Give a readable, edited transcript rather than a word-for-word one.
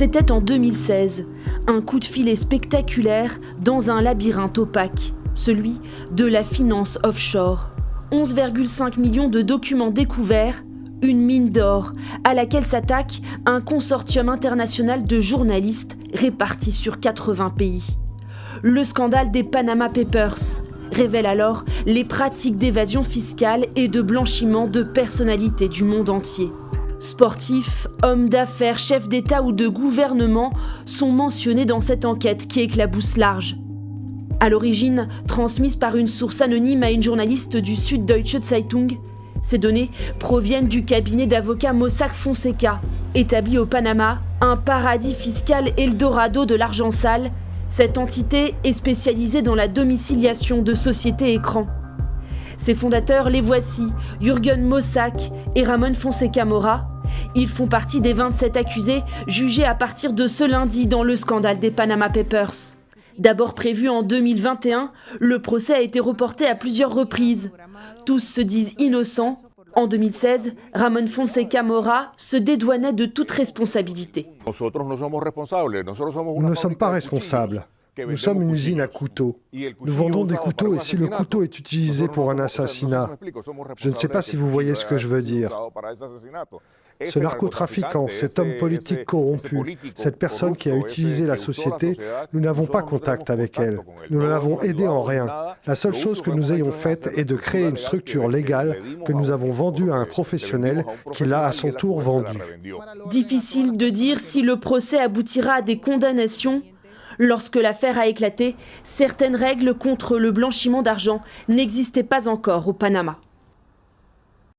C'était en 2016, un coup de filet spectaculaire dans un labyrinthe opaque, celui de la finance offshore. 11,5 millions de documents découverts, une mine d'or à laquelle s'attaque un consortium international de journalistes répartis sur 80 pays. Le scandale des Panama Papers révèle alors les pratiques d'évasion fiscale et de blanchiment de personnalités du monde entier. Sportifs, hommes d'affaires, chefs d'État ou de gouvernement sont mentionnés dans cette enquête qui éclabousse large. À l'origine, transmise par une source anonyme à une journaliste du Süddeutsche Zeitung, ces données proviennent du cabinet d'avocats Mossack Fonseca, établi au Panama, un paradis fiscal Eldorado de l'argent sale. Cette entité est spécialisée dans la domiciliation de sociétés écrans. Ses fondateurs, les voici, Jürgen Mossack et Ramon Fonseca Moura. Ils font partie des 27 accusés jugés à partir de ce lundi dans le scandale des Panama Papers. D'abord prévu en 2021, le procès a été reporté à plusieurs reprises. Tous se disent innocents. En 2016, Ramon Fonseca Moura se dédouanait de toute responsabilité. Nous ne sommes pas responsables. Nous sommes une usine à couteaux. Nous vendons des couteaux et si le couteau est utilisé pour un assassinat, je ne sais pas si vous voyez ce que je veux dire. Ce narcotrafiquant, cet homme politique corrompu, cette personne qui a utilisé la société, nous n'avons pas contact avec elle. Nous ne l'avons aidé en rien. La seule chose que nous ayons faite est de créer une structure légale que nous avons vendue à un professionnel qui l'a à son tour vendue. Difficile de dire si le procès aboutira à des condamnations. Lorsque l'affaire a éclaté, certaines règles contre le blanchiment d'argent n'existaient pas encore au Panama.